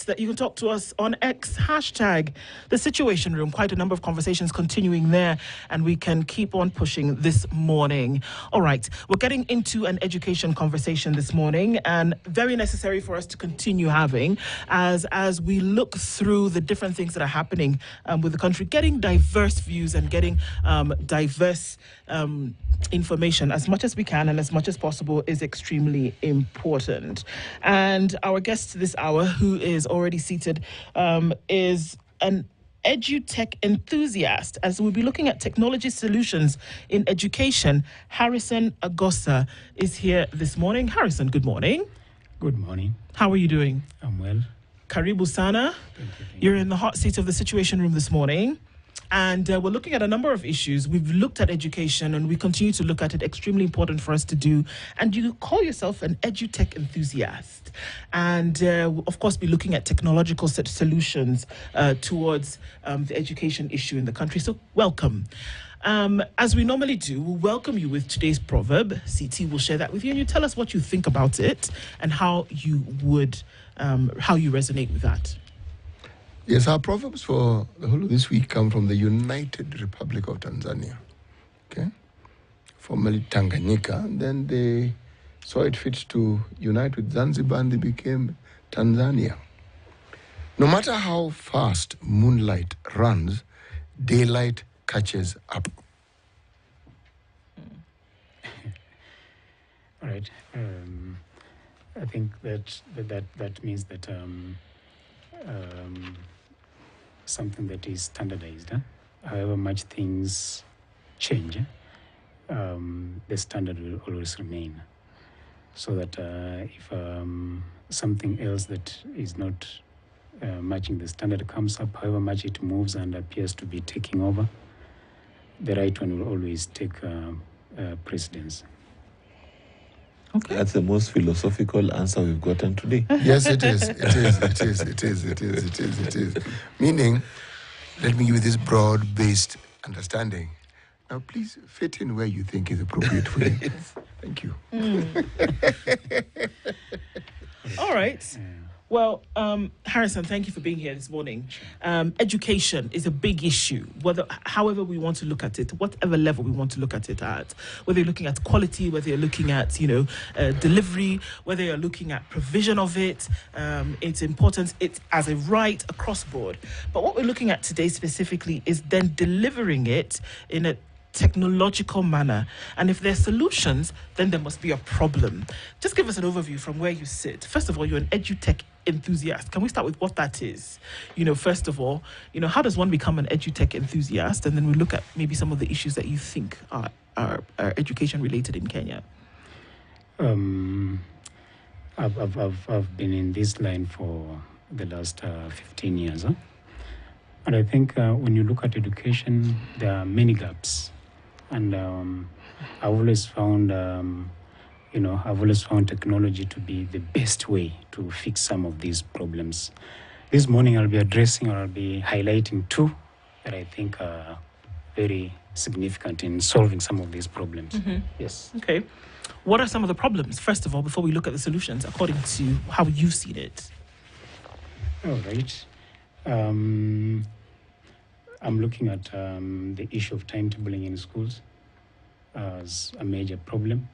that you can talk to us on X, hashtag The Situation Room. Quite a number of conversations continuing there, and we can keep on pushing this morning. All right, we're getting into an education conversation this morning, and very necessary for us to continue having as we look through the different things that are happening with the country, getting diverse views and getting diverse information as much as we can and as much as possible is extremely important. And our guest this hour, who is already seated, is an edutech enthusiast, as we'll be looking at technology solutions in education. Harrison Agosa is here this morning. Harrison, good morning. Good morning. How are you doing? I'm well. Karibu Sana. You're in the hot seat of the Situation Room this morning. And we're looking at a number of issues. We've looked at education and we continue to look at it. Extremely important for us to do. And you call yourself an edutech enthusiast. And we'll, of course, be looking at technological solutions towards the education issue in the country. So welcome. As we normally do, we'll welcome you with today's proverb. CT will share that with you and you tell us what you think about it and how you would, how you resonate with that. Yes, our proverbs for the whole of this week come from the United Republic of Tanzania, okay? Formerly Tanganyika, and then they saw it fit to unite with Zanzibar and they became Tanzania. No matter how fast moonlight runs, daylight catches up. All right. I think that means that something that is standardized. However much things change, the standard will always remain. So that if something else that is not matching the standard comes up, however much it moves and appears to be taking over, the right one will always take precedence. Okay. That's the most philosophical answer we've gotten today. Yes, it is. It is. Meaning, let me give you this broad-based understanding. Now, please fit in where you think is appropriate for you. Thank you. All right. Well, Harrison, thank you for being here this morning. Education is a big issue, however we want to look at it, whatever level we want to look at it at, whether you're looking at quality, whether you're looking at, delivery, whether you're looking at provision of it, its importance, it's as a right across board. But what we're looking at today specifically is then delivering it in a technological manner. And if there's solutions, then there must be a problem. Just give us an overview from where you sit. First of all, you're an edutech enthusiast. Can we start with what that is? First of all, how does one become an edutech enthusiast? And then we look at maybe some of the issues that you think are education related in Kenya. I've been in this line for the last 15 years. And I think when you look at education, there are many gaps. And I've always found, technology to be the best way to fix some of these problems. This morning I'll be highlighting two that I think are very significant in solving some of these problems. Mm-hmm. Yes. Okay. What are some of the problems, first of all, before we look at the solutions, according to how you've seen it? All right. I'm looking at the issue of timetabling in schools as a major problem.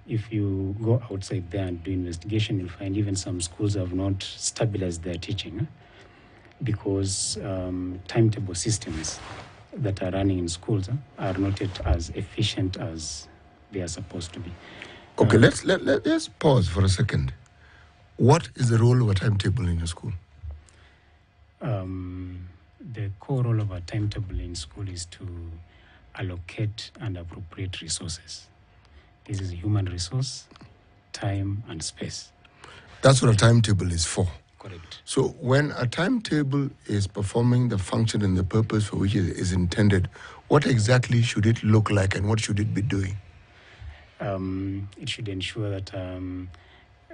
If you go outside there and do investigation, you'll find even some schools have not stabilized their teaching because timetable systems that are running in schools are not yet as efficient as they are supposed to be. Okay, let's pause for a second. What is the role of a timetable in a school? The core role of a timetable in school is to allocate and appropriate resources. This is human resource, time, and space. That's what a timetable is for. Correct. So when a timetable is performing the function and the purpose for which it is intended, what exactly should it look like and what should it be doing? It should ensure that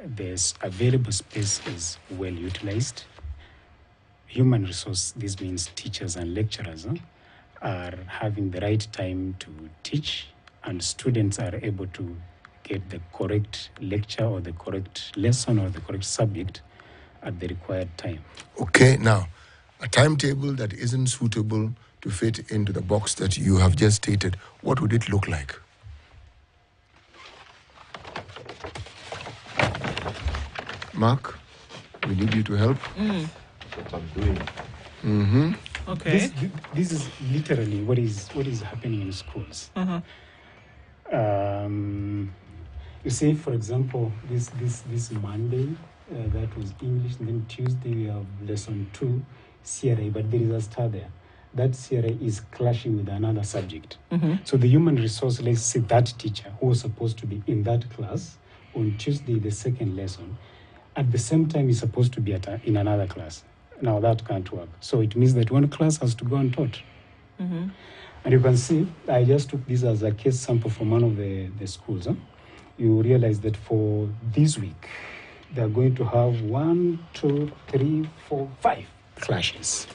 there's available space is well utilized. Human resource, this means teachers and lecturers, are having the right time to teach, and students are able to get the correct lecture or the correct lesson or the correct subject at the required time. Okay, now, a timetable that isn't suitable to fit into the box that you have just stated, what would it look like? Mark, we need you to help. What I'm doing. Mm-hmm. Okay. This is literally what is happening in schools. You see, for example, this Monday, that was English, and then Tuesday we have lesson 2, CRA, but there is a star there. That CRA is clashing with another subject. So the human resource, let's say that teacher who was supposed to be in that class on Tuesday, the second lesson, at the same time is supposed to be in another class. Now that can't work. So it means that one class has to go untaught. And you can see, I just took this as a case sample from one of the schools. You realize that for this week, they're going to have 1, 2, 3, 4, 5 clashes.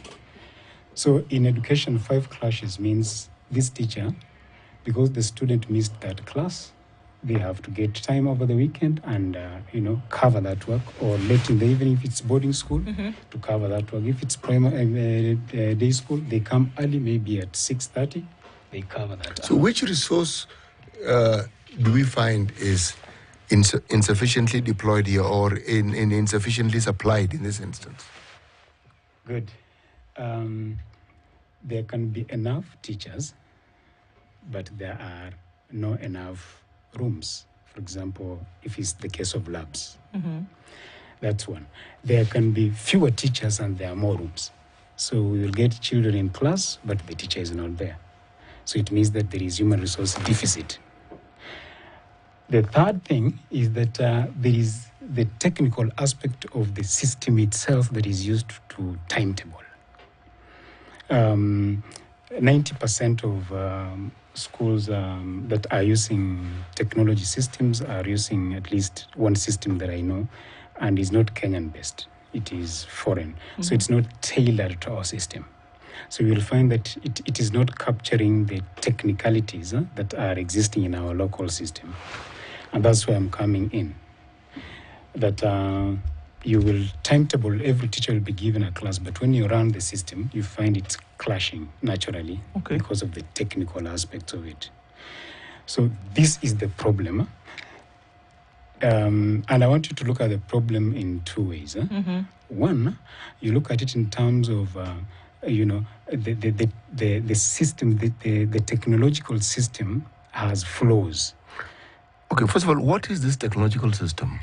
So in education, 5 clashes means this teacher, because the student missed that class, they have to get time over the weekend and, cover that work, or late in the evening if it's boarding school, to cover that work. If it's primary day school, they come early, maybe at 6:30, they cover that. So which resource do we find is insufficiently deployed here or insufficiently supplied in this instance? Good. There can be enough teachers, but there are not enough rooms. For example, if it's the case of labs. That's one. There can be fewer teachers and there are more rooms. So we will get children in class, but the teacher is not there. So it means that there is human resource deficit. The third thing is that there is the technical aspect of the system itself that is used to timetable. 90% of schools that are using technology systems are using at least one system that I know, and is not Kenyan based. It is foreign. So it's not tailored to our system. So you will find that it is not capturing the technicalities that are existing in our local system. And that's where I'm coming in. That you will timetable, every teacher will be given a class, but when you run the system, you find it clashing naturally because of the technical aspects of it. So this is the problem. And I want you to look at the problem in 2 ways. One, you look at it in terms of, the system, the technological system has flaws. Okay, first of all, what is this technological system?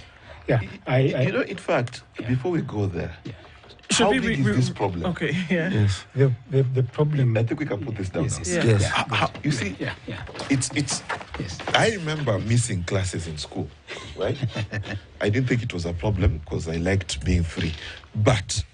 Yeah, in fact, before we go there, how big is this problem? Okay, yeah. Yes. The problem. I think we can put this down now. Yes. You see, it's. Yes. I remember missing classes in school, right? I didn't think it was a problem because I liked being free. But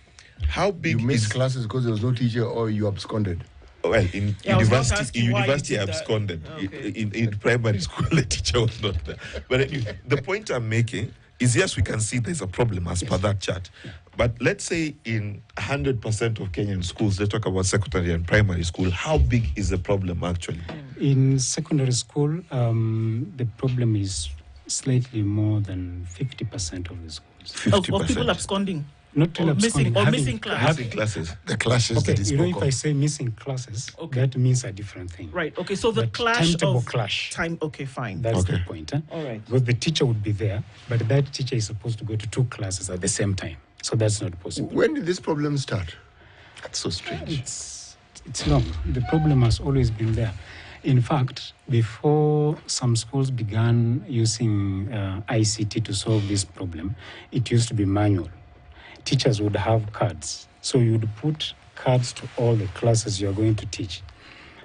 how big You missed classes because there was no teacher or you absconded? Well, in university, I absconded. Okay. In primary school, the teacher was not there. But anyway, the point I'm making is, yes, we can see there's a problem as per that chart. But let's say in 100% of Kenyan schools, they talk about secondary and primary school. How big is the problem actually? In secondary school, the problem is slightly more than 50% of the schools. 50%. Of people absconding. Not really absconding, missing classes. Having classes. The clashes Okay, that is if I say missing classes, that means a different thing. Right. Okay. So the But clash timetable of clash. time. Okay. Fine. That's the point. All right. Because the teacher would be there, but that teacher is supposed to go to 2 classes at the same time. So that's not possible. When did this problem start? That's so strange. It's long. The problem has always been there. In fact, before some schools began using ICT to solve this problem, it used to be manual. Teachers would have cards. So you would put cards to all the classes you are going to teach.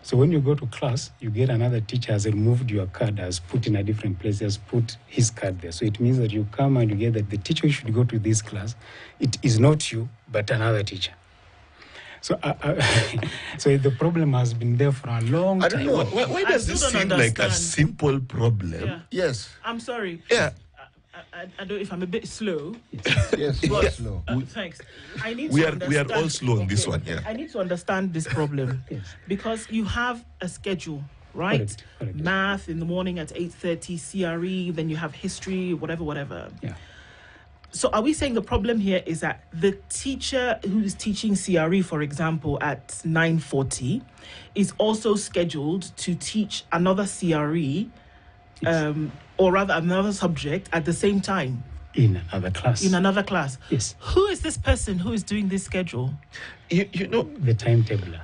So when you go to class, you get another teacher has removed your card, has put in a different place, has put his card there. So it means that you come and you get that the teacher who should go to this class, it is not you, but another teacher. So, so the problem has been there for a long time. I don't know. Why does this seem like a simple problem? Yeah. Yes. I'm sorry. Yeah. I don't know if I'm a bit slow. Yes. But, slow. thanks. I need We to are understand. all slow on this one, yeah. I need to understand this problem because you have a schedule, right? Correct. Math in the morning at 8:30, CRE, then you have history, whatever. Yeah. So are we saying the problem here is that the teacher who is teaching CRE, for example, at 9:40 is also scheduled to teach another CRE, or rather another subject at the same time? In another class. In another class? Yes. Who is this person who is doing this schedule? You know, The timetabler.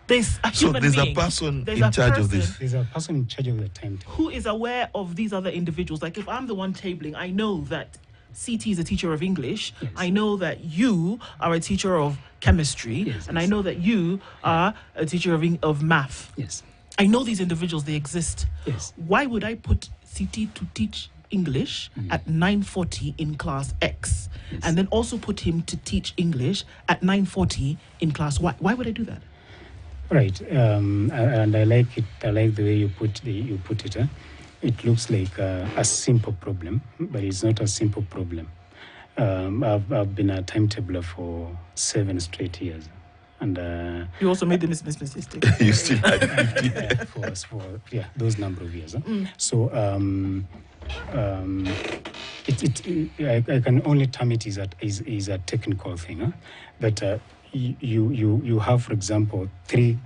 There's a human there's being. a person There's in a charge of person this. There's a person in charge of the timetable. who is aware of these other individuals. Like if I'm the one tabling, I know that CT is a teacher of English. Yes. I know that you are a teacher of chemistry. Yes, and I yes. know that you are a teacher of math. Yes. I know these individuals, they exist. Yes. Why would I put CT to teach English at 9:40 in class X, and then also put him to teach English at 9:40 in class Y? Why would I do that? Right. And I like it. I like the way you put it. It looks like a simple problem, but it's not a simple problem. I've been a timetabler for 7 straight years, and You also made the mistake. You still had 50. for those number of years. So I can only term it is a technical thing. That you have, for example, three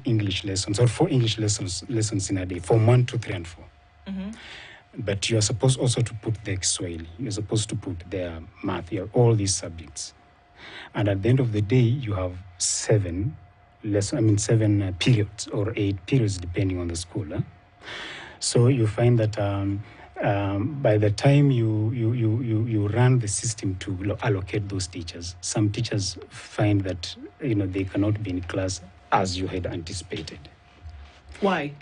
English lessons or 4 English lessons in a day, from 1, 2, 3, and 4. But you are supposed also to put the Swahili. You're supposed to put their math, all these subjects. And at the end of the day, you have 7 periods or 8 periods, depending on the school. So you find that by the time you run the system to allocate those teachers, some teachers find that they cannot be in class as you had anticipated. Why?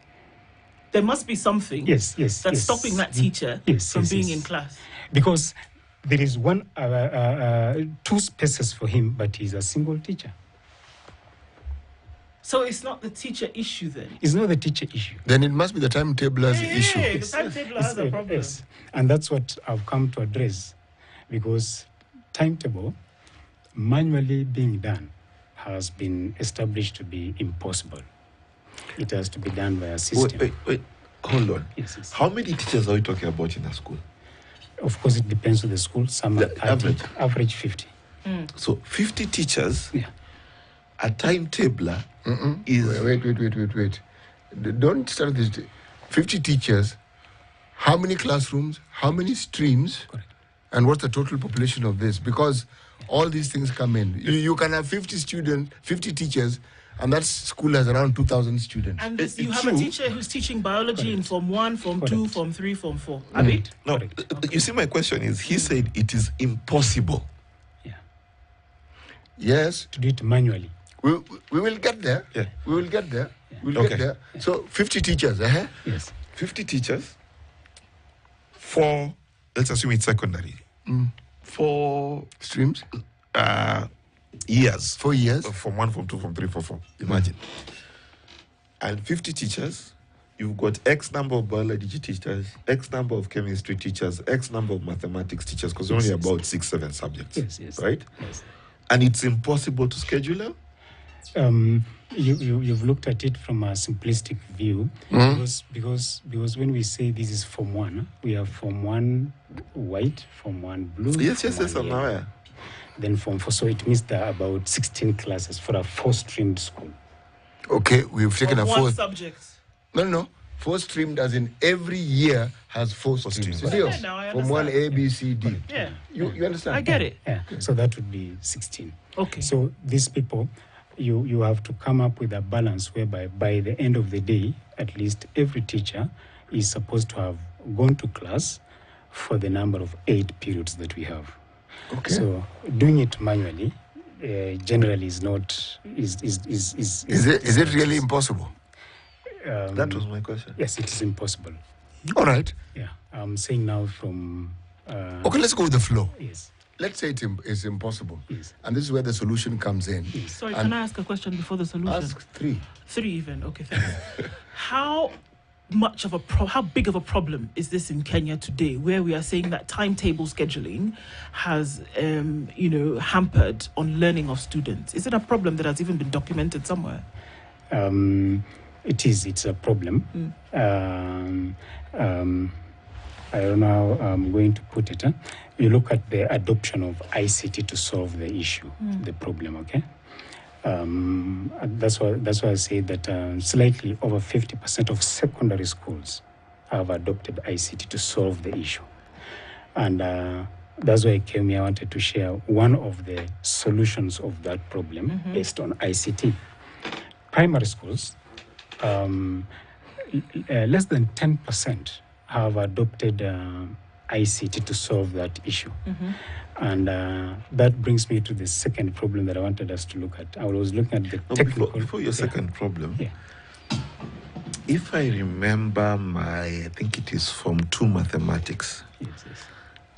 There must be something Yes, that's stopping that teacher from being in class. Because there is 2 spaces for him, but he's a single teacher. So it's not the teacher issue then? It's not the teacher issue. Then it must be the timetabler's issue. The timetable has a problem. Yes. And that's what I've come to address, because timetable manually being done has been established to be impossible. It has to be done by a system. Wait. Hold on. Yes. How many teachers are we talking about in a school? Of course, it depends on the school. Some are The average 50. So 50 teachers, Yeah. a timetabler is... Wait. Don't start this. 50 teachers, how many classrooms, how many streams, Correct. and what's the total population of this? Because all these things come in. You can have 50 teachers, and that school has around 2,000 students. And It's you have a true. teacher who's teaching biology in Form 1, Form 2, Correct. Form 3, Form 4. Abi? No, Correct. you see, my question is, he said it is impossible. Yeah. Yes, To do it manually. we will get there. Yeah. We will get there. We'll Okay. get there. So 50 teachers, Yes. 50 teachers, 4, let's assume it's secondary, 4 streams, years. 4 years. From 1, from 2, from 3, from 4. Imagine. And 50 teachers, you've got X number of biology teachers, X number of chemistry teachers, X number of mathematics teachers, because only about 6, 7 subjects. Yes. Right? Yes. And it's impossible to schedule them? You've looked at it from a simplistic view, because when we say this is Form 1, we have Form 1 white, Form 1 blue. Yes, Form 1 I'm yellow. aware. Then Form 4, so it means there are about 16 classes for a 4-streamed school. Okay, we've taken Of a one 4. subject. No. 4 streamed as in every year has 4 streams. streams. Ndio? Yeah, now I From 1 understand. A, B, C, D. Yeah. You understand? I get it. Yeah, so that would be 16. Okay. So these people, you have to come up with a balance whereby by the end of the day, at least every teacher is supposed to have gone to class for the number of 8 periods that we have. Okay. So doing it manually generally is not is Is it really impossible? That was my question. Yes, it is impossible. All right. Yeah, I'm saying now from Okay, let's go with the flow. yes. Let's say it's impossible. Yes. And this is where the solution comes in. Sorry, And can I ask a question before the solution? Ask 3. 3 even. Okay, thanks. How big of a problem is this in Kenya today, where we are saying that timetable scheduling has, hampered on learning of students? Is it a problem that has even been documented somewhere? It's a problem. I don't know how I'm going to put it. you look at the adoption of ICT to solve the issue, the problem, okay? That's why I say that slightly over 50% of secondary schools have adopted ICT to solve the issue. And that's why I came here. I wanted to share one of the solutions of that problem based on ICT. Primary schools, less than 10% have adopted ICT to solve that issue. And that brings me to the second problem that I wanted us to look at. I was looking at the technical... Before your second problem, yeah. If I remember I think it is Form 2 mathematics, Yes.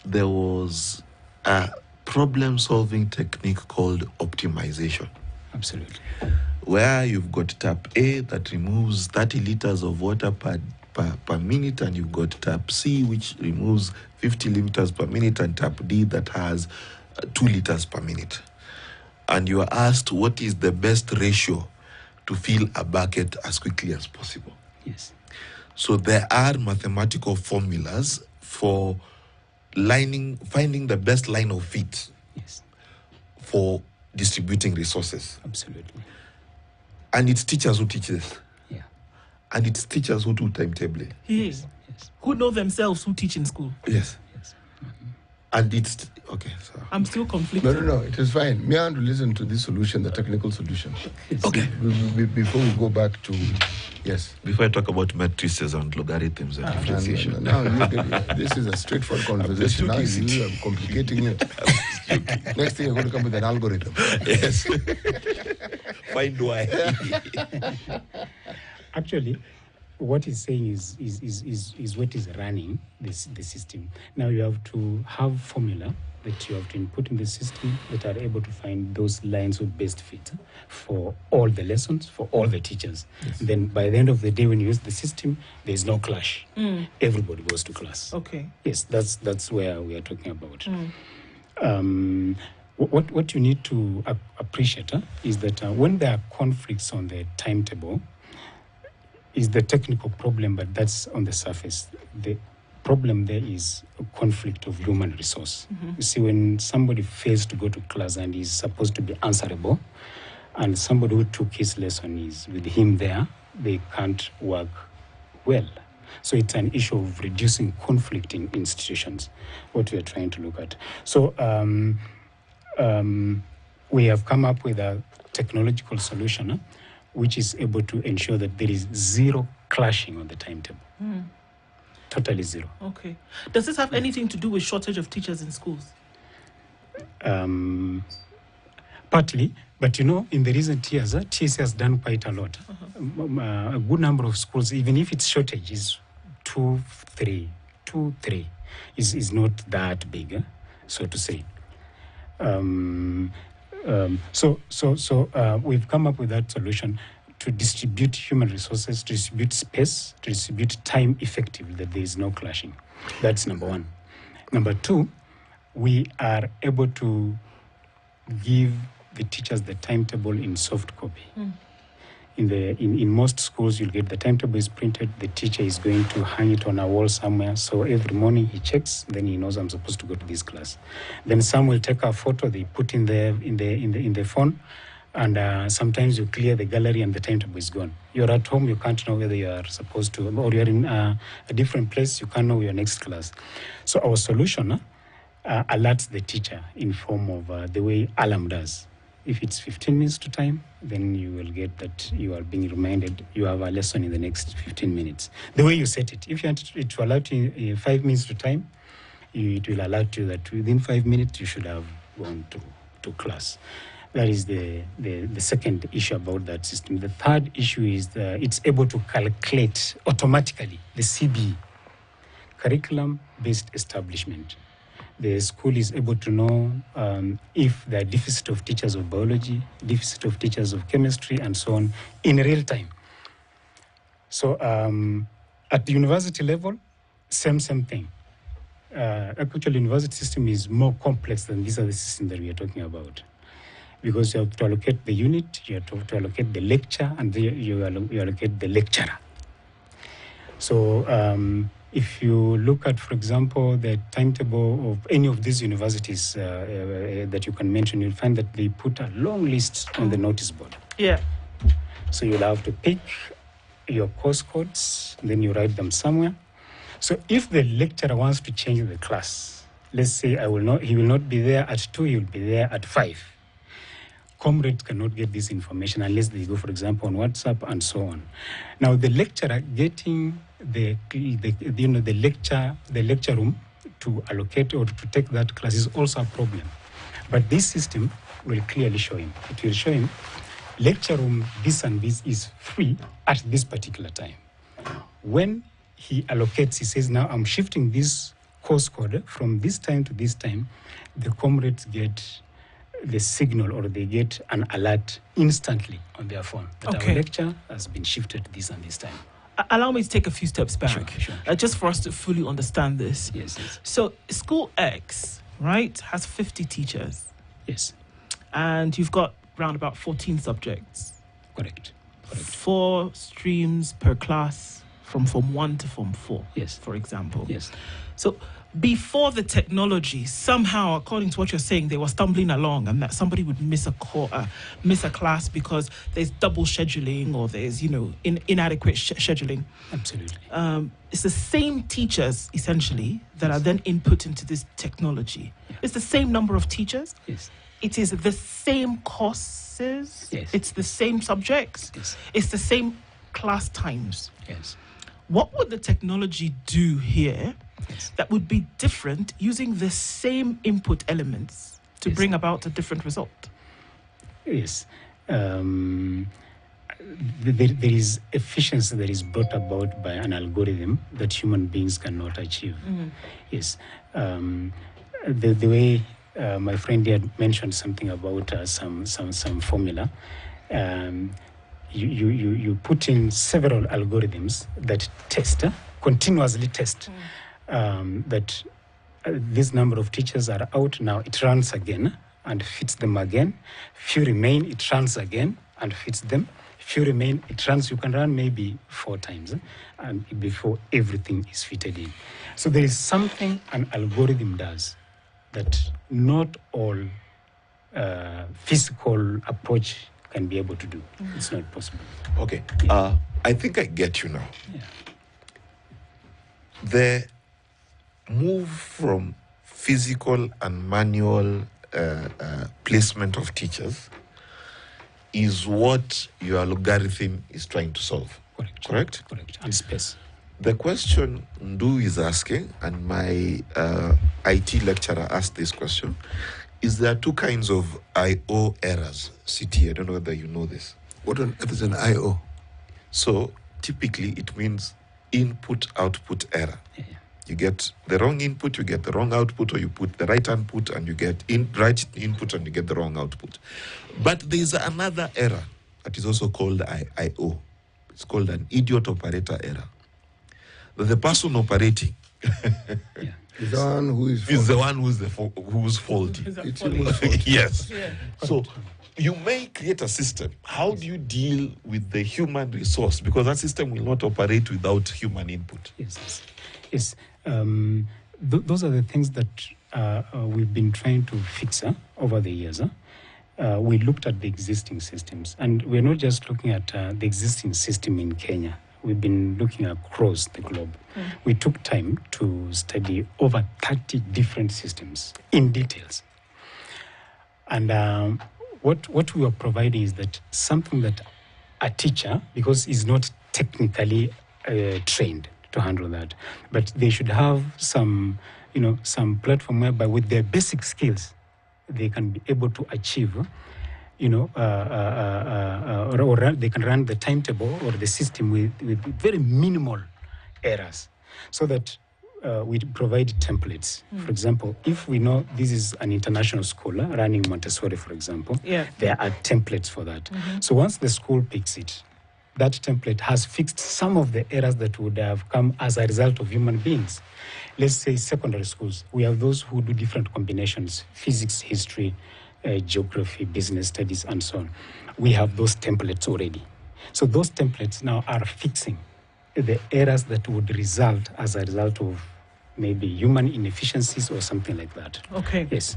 there was a problem-solving technique called optimization, Absolutely. where you've got tap A that removes 30 liters of water per minute, and you've got tap C which removes 50 liters per minute, and tap D that has 2 liters per minute. And you are asked what is the best ratio to fill a bucket as quickly as possible. Yes. So there are mathematical formulas for finding the best line of fit Yes. for distributing resources. Absolutely. And it's teachers who teach this. Yeah. And it's teachers who do timetabling. Yes. Yes. Who know themselves who teach in school. Yes. Yes. And it's okay. So I'm still conflicted. No, it is fine. Me, I want to listen to this solution, the technical solution. okay. Before we go back to, yes. Before I talk about matrices and logarithms and differentiation. No, this is a straightforward conversation. Now you are complicating it. Next thing you're going to come with an algorithm. Yes. Find why. Actually, what he's saying is what is running the system. Now you have to have formula that you have to input in the system that are able to find those lines of best fit for all the lessons, for all the teachers. Yes. Then by the end of the day, when you use the system, there is no clash. Everybody goes to class. Okay. Yes, that's where we are talking about. What you need to appreciate is that when there are conflicts on the timetable, is the technical problem, but that's on the surface. The problem there is a conflict of human resource. You see, when somebody fails to go to class and is supposed to be answerable, and somebody who took his lesson is with him there, they can't work well. So it's an issue of reducing conflict in institutions, what we are trying to look at. So we have come up with a technological solution which is able to ensure that there is zero clashing on the timetable. Totally zero. Okay. Does this have anything to do with shortage of teachers in schools? Partly, but in the recent years, TSC has done quite a lot. A good number of schools, even if its shortage is 2, 3, is not that big, so to say. So we've come up with that solution to distribute human resources, to distribute space, to distribute time effectively, that there is no clashing. That's number one. Number two, we are able to give the teachers the timetable in soft copy. In most schools, you'll get the timetable is printed. The teacher is going to hang it on a wall somewhere. So every morning he checks, then he knows I'm supposed to go to this class. Then some will take a photo, they put in the phone, and sometimes you clear the gallery and the timetable is gone. You're at home, you can't know whether you are supposed to, or you're in a different place, you can't know your next class. So our solution alerts the teacher in form of the way alarm does. If it's 15 minutes to time, then you will get that you are being reminded you have a lesson in the next 15 minutes. The way you set it, if you want it to alert you 5 minutes to time, it will alert you that within 5 minutes you should have gone to class. That is the second issue about that system. The third issue is it's able to calculate automatically the CBE, curriculum-based establishment. The school is able to know if there are deficit of teachers of biology, deficit of teachers of chemistry, and so on in real time. So at the university level, same thing. Actually, university system is more complex than these other systems that we are talking about, because you have to allocate the unit, you have to allocate the lecture, and you allocate the lecturer. So If you look at, for example, the timetable of any of these universities that you can mention, you'll find that they put a long list on the notice board. Yeah. So you'll have to pick your course codes, then you write them somewhere. So if the lecturer wants to change the class, let's say he will not be there at 2, he will be there at 5. Comrades cannot get this information unless they go, for example, on WhatsApp and so on. Now, the lecturer getting the lecture room to allocate or to take that class is also a problem. But this system will clearly show him. It will show him lecture room this and this is free at this particular time. When he allocates, he says, now I'm shifting this course code from this time to this time, the comrades get the signal or they get an alert instantly on their phone that our lecture has been shifted to this and this time. Allow me to take a few steps back, Sure. Just for us to fully understand this. Yes. So school X, right, has 50 teachers. Yes. And you've got around about 14 subjects. Correct. 4 streams per class from Form 1 to Form 4, Yes. for example. Yes. So before the technology, somehow, according to what you're saying, they were stumbling along and that somebody would miss a class because there's double scheduling or there's, inadequate scheduling. Absolutely. It's the same teachers, essentially, that are then input into this technology. Yeah. It's the same number of teachers. Yes. It is the same courses. Yes. It's the same subjects. Yes. It's the same class times. Yes. What would the technology do here Yes. that would be different using the same input elements to Yes. bring about a different result? Yes. There is efficiency that is brought about by an algorithm that human beings cannot achieve. Yes. The way my friend had mentioned something about some formula. You put in several algorithms that continuously test that this number of teachers are out now. It runs again and fits them again. Few remain, it runs again and fits them. Few remain, it runs. You can run maybe 4 times and before everything is fitted in. So there is something an algorithm does that not all physical approach can be able to do. It's not possible. Okay. I think I get you now. Yeah. The move from physical and manual placement of teachers is what your algorithm is trying to solve. Correct? Correct. And space. The question Ndu is asking, and my IT lecturer asked this question, is there 2 kinds of I/O errors. CT, I don't know whether you know this. What on earth is an I/O? So typically it means input-output error. Yeah. You get the wrong input, you get the wrong output, or you put the right input and you get right input and you get the wrong output. But there's another error that is also called I/O. It's called an idiot operator error. The person operating is the one who is the one who's faulty. It's human fault. Yes. Yeah. So you may create a system. How do you deal with the human resource? Because that system will not operate without human input. Yes. Those are the things that we've been trying to fix over the years. We looked at the existing systems, and we're not just looking at the existing system in Kenya. We've been looking across the globe. We took time to study over 30 different systems in details. And what we are providing is that something that a teacher, because he's not technically trained to handle that, but they should have some platform whereby with their basic skills, they can be able to achieve, or they can run the timetable or the system with very minimal errors, so that we provide templates. For example, if we know this is an international school running Montessori, for example, there are templates for that. So once the school picks it, that template has fixed some of the errors that would have come as a result of human beings. Let's say secondary schools, we have those who do different combinations, physics, history, geography, business studies, and so on. We have those templates already. So those templates now are fixing the errors that would result as a result of maybe human inefficiencies or something like that. Okay. Yes.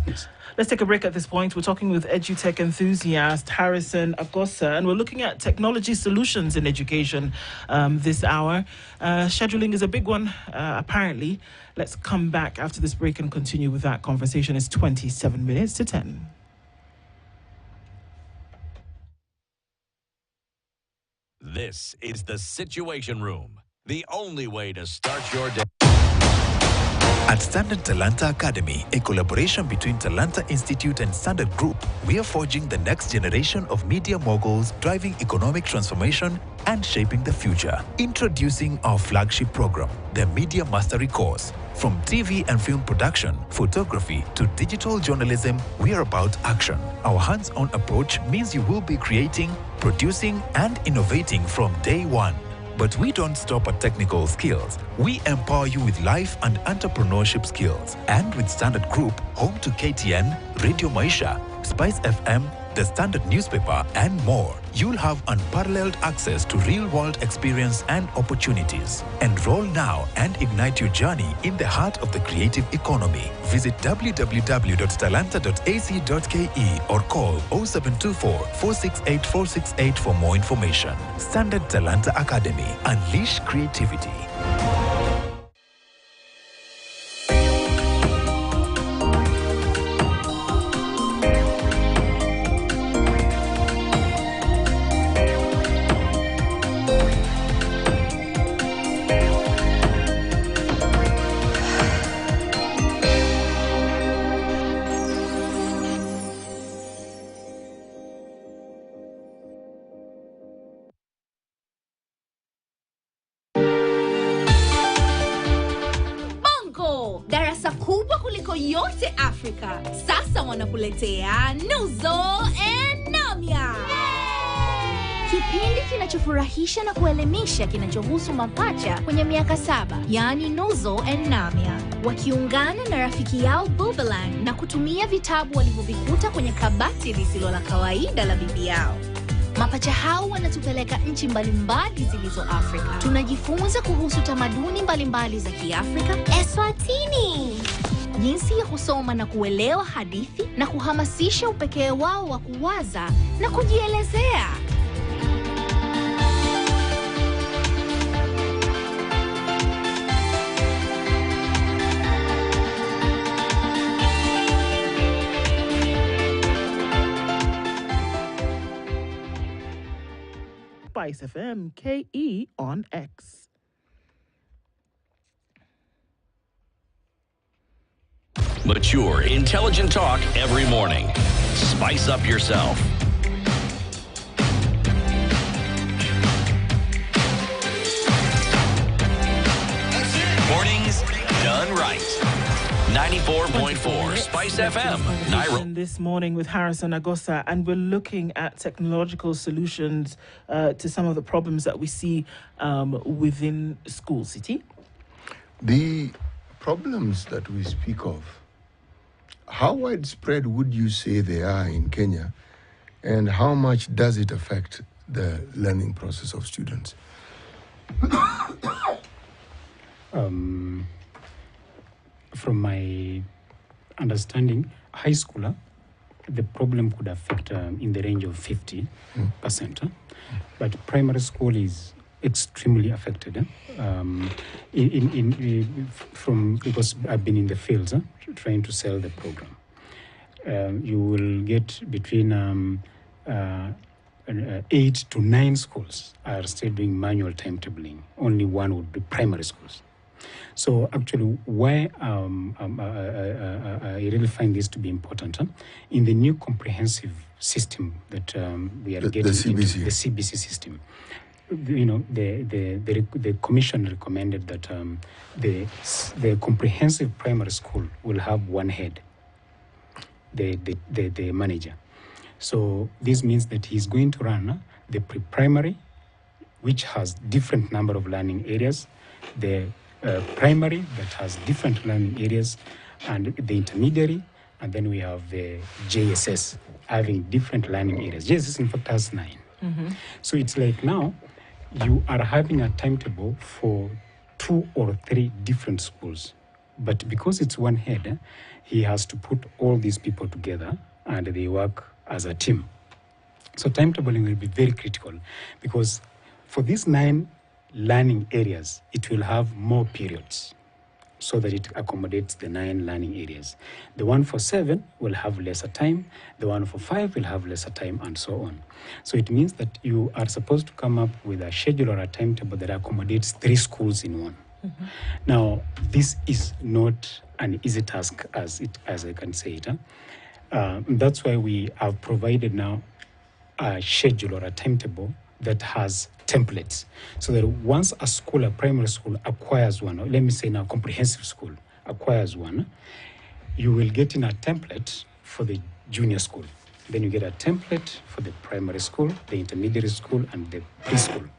Let's take a break at this point. We're talking with EduTech enthusiast Harrison Agosa, and we're looking at technology solutions in education this hour. Scheduling is a big one, apparently. Let's come back after this break and continue with that conversation. It's 27 minutes to 10. This is the Situation Room, the only way to start your day. At Standard Talanta Academy, a collaboration between Talanta Institute and Standard Group, we are forging the next generation of media moguls, driving economic transformation and shaping the future. Introducing our flagship program, the Media Mastery Course. From TV and film production, photography to digital journalism, we are about action. Our hands-on approach means you will be creating, producing, and innovating from day one. But we don't stop at technical skills. We empower you with life and entrepreneurship skills. And with Standard Group, home to KTN, Radio Maisha, Spice FM, the Standard newspaper, and more, you'll have unparalleled access to real-world experience and opportunities. Enroll now and ignite your journey in the heart of the creative economy. Visit www.talanta.ac.ke or call 0724 468 468 for more information. Standard Talanta Academy. Unleash creativity. yote Afrika. Sasa wanakuletea Nuzo and Namya. Kipindi kinachofurahisha na kuelimisha kinachohusu mapacha kwenye miaka 7, yani Nuzo and Namya. Wakiungana na rafiki yao Bubelang na kutumia vitabu walivyovikuta kwenye kabati lisilo la kawaida la bibi yao. Mapacha hao wanatupeleka nchi mbalimbali zilizo Afrika. Tunajifunza kuhusu tamaduni mbalimbali za Kiafrika, Eswatini, jinsi ya kusoma na kuelewa hadithi na kuhamasisha upekee wao wa kuwaza na kujielezea. Spice FM KE on X. Mature, intelligent talk every morning. Spice up yourself. Mornings done right. 94.4 Spice FM, Nairobi. This morning with Harrison Agosa, and we're looking at technological solutions to some of the problems that we see within school city. The problems that we speak of, how widespread would you say they are in Kenya, and how much does it affect the learning process of students? From my understanding, high schooler, the problem could affect in the range of 50%. But primary school is extremely affected. Because I've been in the fields trying to sell the program. You will get between 8 to 9 schools are still doing manual timetabling. Only one would be primary schools. So actually, why I really find this to be important, in the new comprehensive system that we are getting into, the CBC system, you know, the commission recommended that the comprehensive primary school will have one head, the manager. So this means that he's going to run the pre-primary, which has different number of learning areas, the primary that has different learning areas, and the intermediary, and then we have the JSS having different learning areas. JSS in fact has 9. So it's like now you are having a timetable for 2 or 3 different schools. But because it's one head, he has to put all these people together and they work as a team. So timetabling will be very critical because for these 9 learning areas, it will have more periods so that it accommodates the 9 learning areas. The one for 7 will have lesser time, the one for 5 will have lesser time, and so on. So it means that you are supposed to come up with a schedule or a timetable that accommodates 3 schools in one. Now, this is not an easy task as I can say it. That's why we have provided now a schedule or a timetable that has templates, so that once a school, a primary school, acquires one, or let me say now comprehensive school acquires one, you will get in a template for the junior school. Then you get a template for the primary school, the intermediate school, and the preschool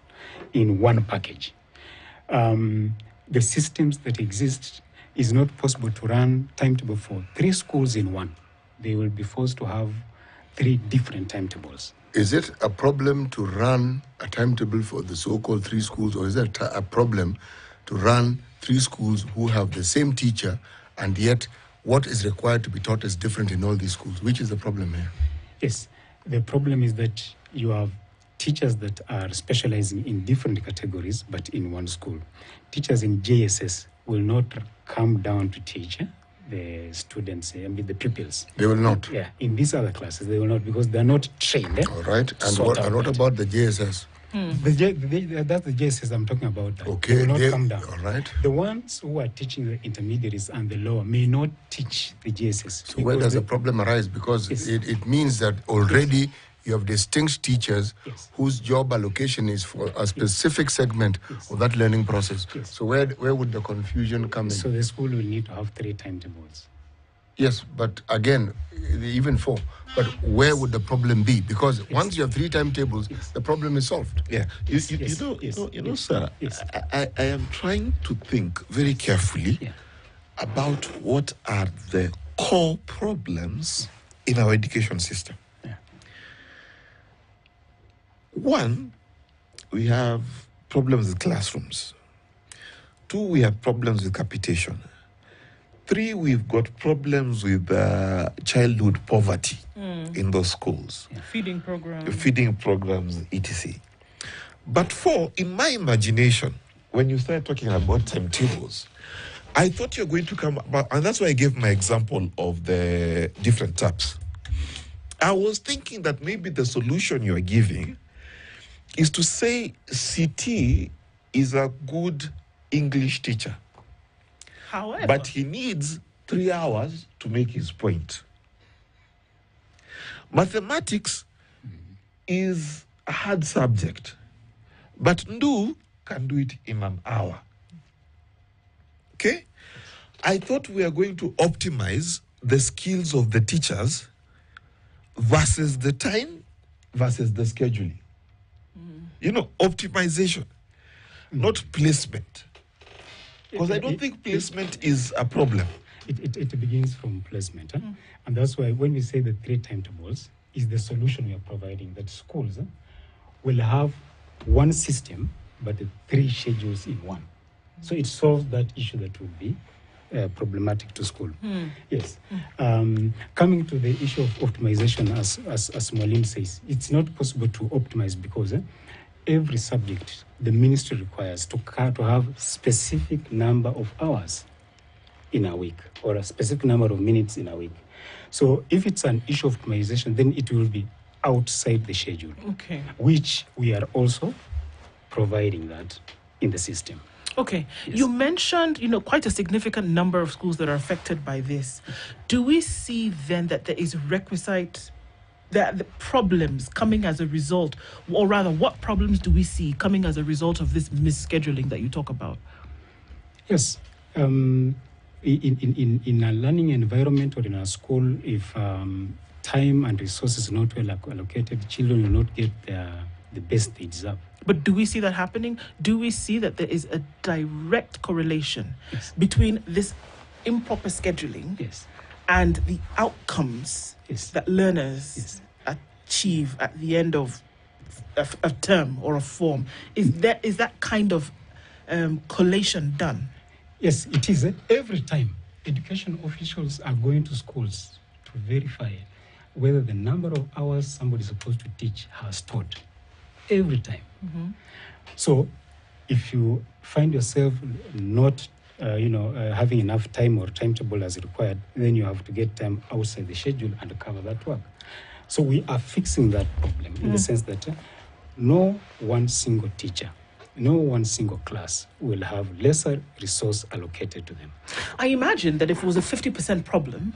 in one package. The systems that exist is not possible to run timetable for 3 schools in one. They will be forced to have 3 different timetables. Is it a problem to run a timetable for the so-called 3 schools, or is it a problem to run 3 schools who have the same teacher and yet what is required to be taught is different in all these schools? Which is the problem here? Yes, the problem is that you have teachers that are specializing in different categories but in one school. Teachers in JSS will not come down to teach the students, the pupils. They will not? Yeah, in these other classes, they will not, because they're not trained. All right. And what about the JSS? That's the JSS I'm talking about. Okay. They will not come down. All right. The ones who are teaching the intermediaries and the lower may not teach the JSS. So where does the problem arise? Because it means that already you have distinct teachers whose job allocation is for a specific segment of that learning process. So where would the confusion come in? So the school will need to have 3 timetables. Yes, but again, even 4. But where would the problem be? Because once you have 3 timetables, the problem is solved. Yeah. You know, sir, I am trying to think very carefully about what are the core problems in our education system. One, we have problems with classrooms. 2, we have problems with capitation. 3, we've got problems with childhood poverty in those schools. Feeding programs, etc. But 4, in my imagination, when you start talking about timetables, I thought you're going to come about, and that's why I gave my example of the different taps. I was thinking that maybe the solution you're giving is to say CT is a good English teacher. However, but he needs 3 hours to make his point. Mathematics is a hard subject, but Ndu can do it in an hour. Okay? I thought we are going to optimize the skills of the teachers versus the time versus the scheduling. You know, optimization, not placement. Because I don't think placement is a problem. It begins from placement. And that's why when we say the 3 timetables is the solution we are providing, that schools will have one system, but the 3 schedules in one. So it solves that issue that would be problematic to school. Yes. Coming to the issue of optimization, as Moline says, it's not possible to optimize because every subject the ministry requires to have specific number of hours in a week or a specific number of minutes in a week. So if it's an issue of optimization, then it will be outside the schedule, which we are also providing that in the system. Okay. Yes. You mentioned, quite a significant number of schools that are affected by this. Do we see then that there is requisite, the problems coming as a result, or rather, what problems do we see coming as a result of this misscheduling that you talk about? Yes. In a learning environment or in a school, if time and resources are not well allocated, children will not get the best they deserve. But do we see that happening? Do we see that there is a direct correlation between this improper scheduling and the outcomes that learners achieve at the end of a term or a form. Is that kind of collation done? Yes, it is. Every time education officials are going to schools to verify whether the number of hours somebody is supposed to teach has taught. Every time. So if you find yourself not having enough time or timetable as required, then you have to get time outside the schedule and cover that work. So we are fixing that problem in the sense that no one single teacher, no one single class will have lesser resource allocated to them. I imagine that if it was a 50% problem,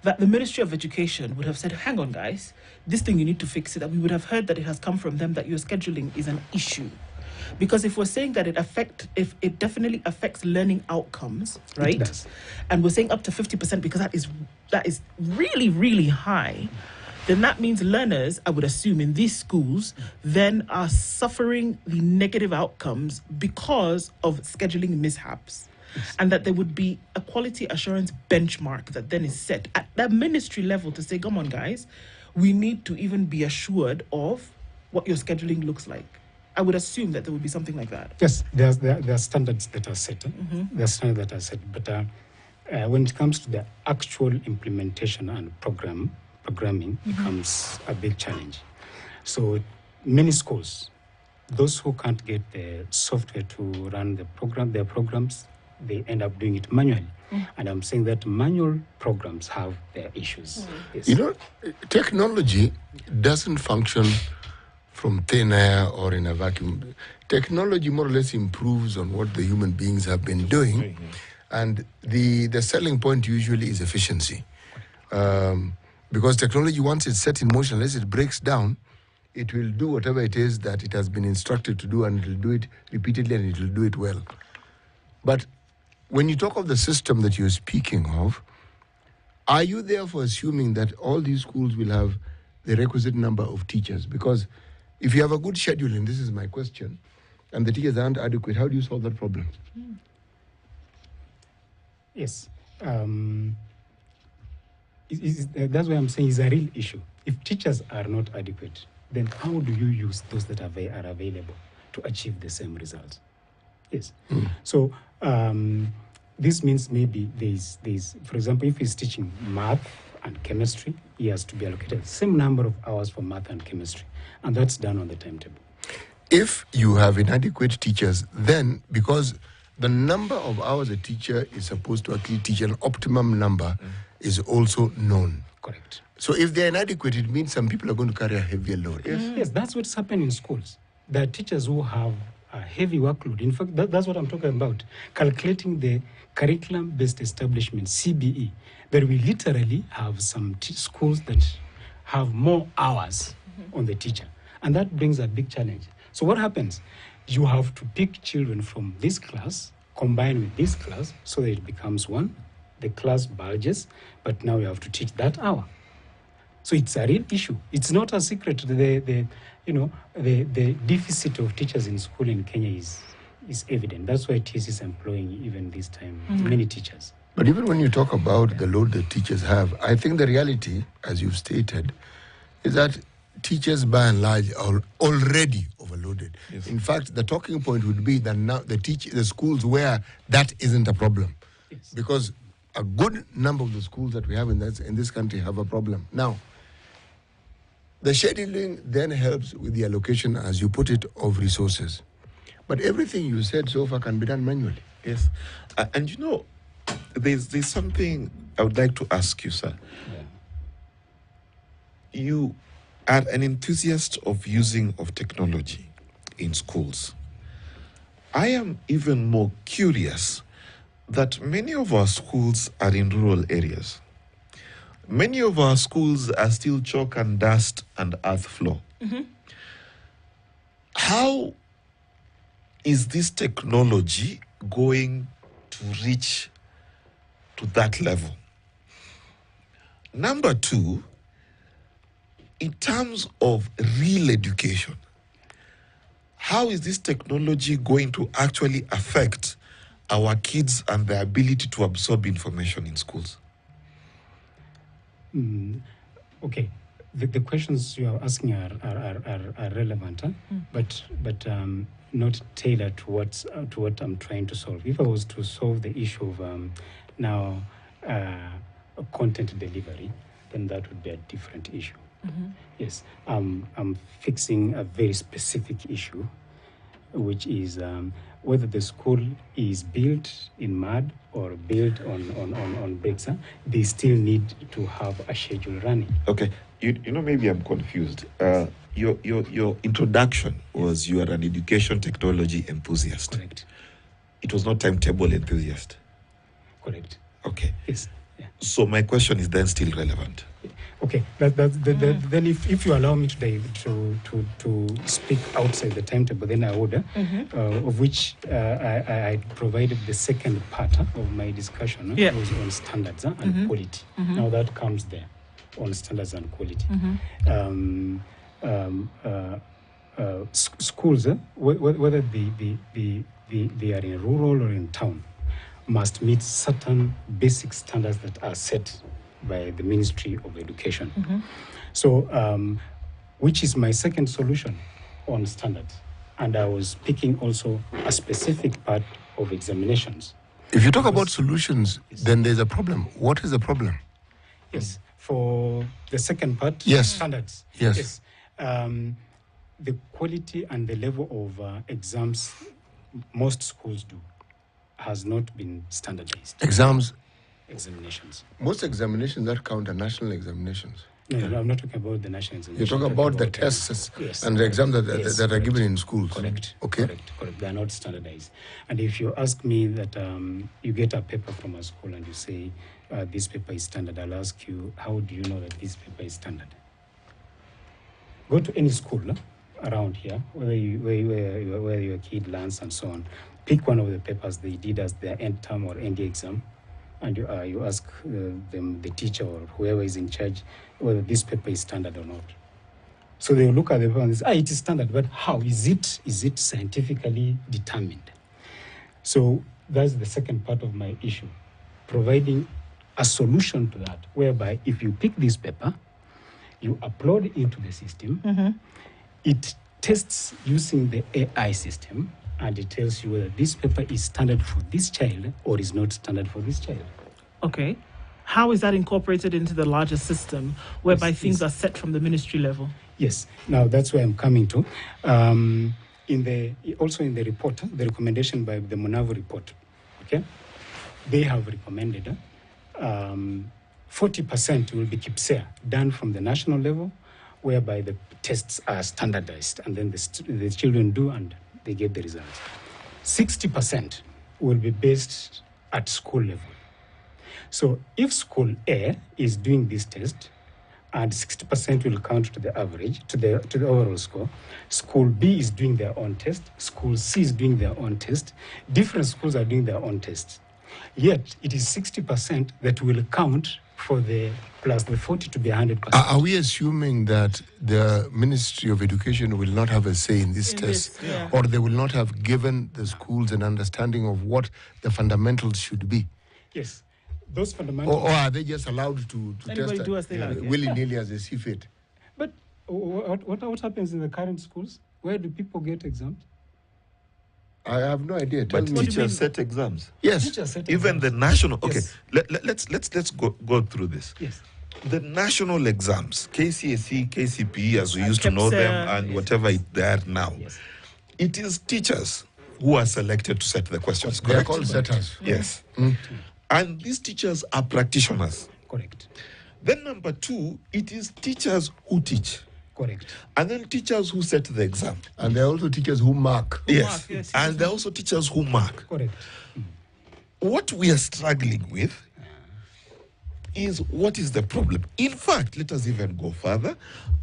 that the Ministry of Education would have said, hang on, guys, this thing, you need to fix it. And we would have heard that it has come from them, that your scheduling is an issue. Because if we're saying that it definitely affects learning outcomes, right? It does. And we're saying up to 50% because that is really, really high, then that means learners, I would assume, in these schools then are suffering the negative outcomes because of scheduling mishaps. And that there would be a quality assurance benchmark that then is set at that ministry level to say, come on, guys, we need to even be assured of what your scheduling looks like. I would assume that there would be something like that. Yes, there are standards that are set. There are standards that are set. But when it comes to the actual implementation and programming becomes a big challenge. So many schools, those who can't get the software to run their programs, they end up doing it manually. And I'm saying that manual programs have their issues. Yes. You know, technology doesn't function from thin air or in a vacuum. Technology more or less improves on what the human beings have been doing. And the selling point usually is efficiency. Because technology, once it's set in motion, unless it breaks down, it will do whatever it is that it has been instructed to do, and it will do it repeatedly, and it will do it well. But when you talk of the system that you're speaking of, are you therefore assuming that all these schools will have the requisite number of teachers? Because if you have a good schedule, and this is my question, and the teachers aren't adequate, how do you solve that problem? Yes. That's why I'm saying it's a real issue. If teachers are not adequate, then how do you use those that are available to achieve the same results? Yes. So this means maybe there's, for example, if he's teaching math and chemistry, he has to be allocated the same number of hours for math and chemistry, and that's done on the timetable. If you have inadequate teachers, then because the number of hours a teacher is supposed to actually teach, an optimum number is also known. Correct. So if they're inadequate, it means some people are going to carry a heavier load. Yes, that's what's happening in schools. There are teachers who have a heavy workload. In fact, that's what I'm talking about. Calculating the curriculum-based establishment, CBE, that we literally have some schools that have more hours on the teacher. And that brings a big challenge. So what happens? You have to pick children from this class, combine with this class, so that it becomes one. The class bulges, but now you have to teach that hour. So it's a real issue. It's not a secret. The deficit of teachers in school in Kenya is evident. That's why TSC is employing even this time many teachers. But even when you talk about the load that teachers have, I think the reality, as you've stated, is that teachers by and large are already overloaded. Yes. In fact, the talking point would be that now the schools where that isn't a problem. Yes. Because a good number of the schools that we have in this country have a problem. Now, the scheduling then helps with the allocation, as you put it, of resources. But everything you said so far can be done manually. Yes. And you know, there's something I would like to ask you, sir. Yeah. You are an enthusiast of using of technology in schools. I am even more curious that many of our schools are in rural areas. Many of our schools are still chalk and dust and earth floor. How is this technology going to reach to that level? Number two, in terms of real education, how is this technology going to actually affect our kids and their ability to absorb information in schools? Okay. the questions you are asking are relevant, huh? but not tailored to what I'm trying to solve. If I was to solve the issue of now content delivery, then that would be a different issue. Yes, I'm fixing a very specific issue, which is whether the school is built in mud or built on bricks. They still need to have a schedule running. Okay, you know, maybe I'm confused. Your introduction was you are an education technology enthusiast. Correct. It was not timetable enthusiast. Correct. Okay. Yes. Yeah. So my question is then still relevant. Okay. Then if you allow me to speak outside the timetable, then I would, of which I provided the second part of my discussion was on standards and quality. Now that comes there on standards and quality. Schools, whether they are in rural or in town, must meet certain basic standards that are set by the Ministry of Education. So, which is my second solution on standards. And I was picking also a specific part of examinations. If you talk about solutions, then there's a problem. What is the problem? Yes, for the second part, Yes. standards. Yes. The quality and the level of exams most schools do has not been standardized. Examinations. Most examinations that count are national examinations. No, I'm not talking about the national You examinations. talk about the tests and the exams that are given in schools. Correct. Okay. Correct. They are not standardized. And if you ask me that you get a paper from a school and you say this paper is standard, I'll ask you, how do you know that this paper is standard? Go to any school around here, where your kid learns and so on. Pick one of the papers they did as their end term or end exam, and you ask them, the teacher or whoever is in charge, whether this paper is standard or not. So they will look at the paper and say, it is standard, but how? Is it scientifically determined? So that's the second part of my issue, providing a solution to that, whereby if you pick this paper, you upload it into the system, it tests using the AI system, and it tells you whether this paper is standard for this child or is not standard for this child. Okay. How is that incorporated into the larger system whereby things are set from the ministry level? Yes. Now that's where I'm coming to. Also in the report, the recommendation by the Monavo report, okay, they have recommended 40% will be KIPSEA, done from the national level, whereby the tests are standardized, and then the children do and they get the results. 60% will be based at school level. So if school A is doing this test, and 60% will count to the average, to the overall score, school B is doing their own test, school C is doing their own test, different schools are doing their own tests. Yet it is 60% that will count for the plus the 40 to be 100%. Are we assuming that the Ministry of Education will not have a say in this test, or they will not have given the schools an understanding of what the fundamentals should be? Yes, those fundamentals. Or are they just allowed to test do as they like? willy-nilly as they see fit? But what happens in the current schools? Where do people get exams? I have no idea. Tell But me. teachers set exams. Yes. Teachers set Even the exams. national. Okay, Yes. let's go through this. Yes. The national exams, KCSE, KCPE, as we used to know them, and whatever they are now. Yes. It is teachers who are selected to set the questions. They are Correct. called setters. Yes. And these teachers are practitioners. Correct. Then number two, it is teachers who teach. Correct. And then teachers who set the exam. And there are also teachers who mark. Yes. yes, And there are also teachers who mark. Correct. What we are struggling with is what is the problem? In fact, let us even go further.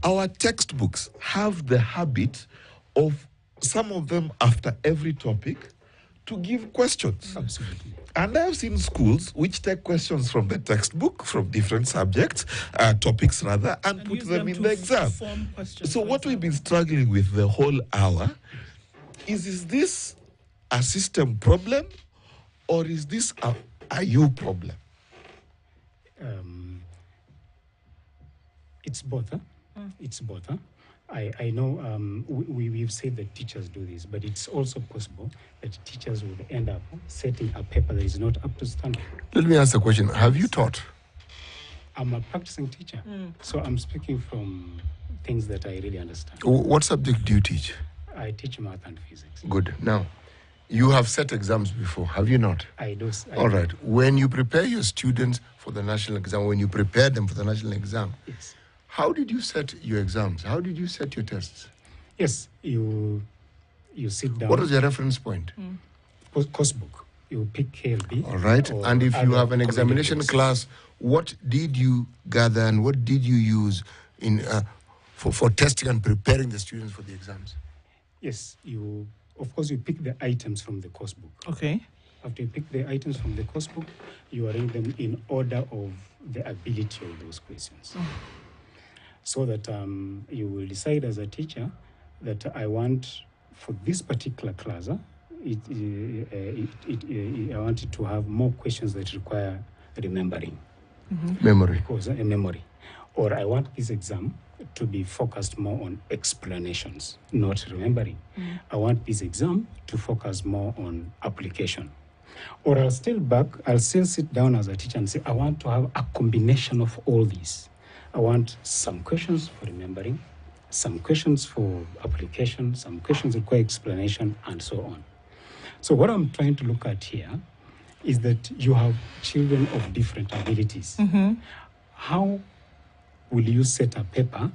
Our textbooks have the habit of, some of them after every topic, to give questions. Absolutely. And I've seen schools which take questions from the textbook, from different subjects, topics rather, and put use them in to the exam. form questions, So for what we've example. been struggling with the whole hour is this a system problem, or is this a you problem? It's both. It's both. Huh? I know we've said that teachers do this, but it's also possible that teachers would end up setting a paper that is not up to standard. Let me ask a question. Have you taught? I'm a practicing teacher, so I'm speaking from things that I really understand. What subject do you teach? I teach math and physics. Good. Now, you have set exams before, have you not? I do. All right. When you prepare your students for the national exam, when you prepare them for the national exam, Yes. how did you set your exams? How did you set your tests? Yes, you sit down. What was your reference point? Course book. You pick KLB. All right. or And if you other have an examination common class, what did you gather and what did you use in for testing and preparing the students for the exams? Yes, of course you pick the items from the course book. Okay. After you pick the items from the course book, you arrange them in order of the ability of those questions. So that you will decide as a teacher that I want for this particular class, I want it to have more questions that require remembering. Memory. Because a memory. Or I want this exam to be focused more on explanations, not remembering. I want this exam to focus more on application. Or I'll still sit down as a teacher and say, I want to have a combination of all these. I want some questions for remembering, some questions for application, some questions require explanation, and so on. So what I'm trying to look at here is that you have children of different abilities. How will you set a paper,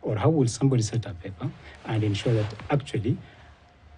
or how will somebody set a paper and ensure that actually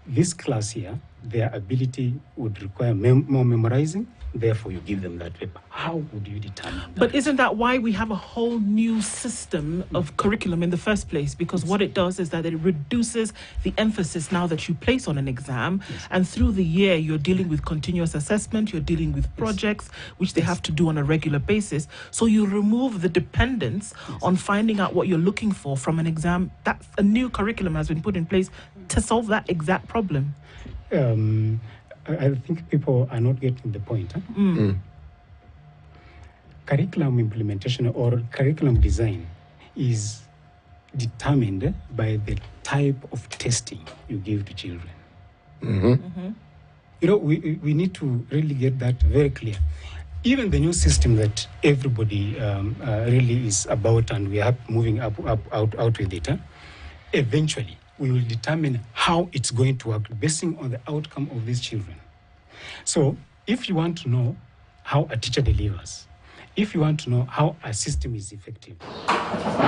this class here, their ability would require more memorizing, therefore you give them that paper. How would you determine that? But isn't that why we have a whole new system of curriculum in the first place? Because what it does is that it reduces the emphasis now that you place on an exam. And through the year, you're dealing with continuous assessment, you're dealing with projects, which they have to do on a regular basis. So you remove the dependence on finding out what you're looking for from an exam. That's a new curriculum has been put in place to solve that exact problem. I think people are not getting the point. Curriculum implementation or curriculum design is determined by the type of testing you give to children. You know, we need to really get that very clear. Even the new system that everybody really is about, and we are moving out with it, eventually we will determine how it's going to work basing on the outcome of these children. So if you want to know how a teacher delivers, if you want to know how a system is effective, type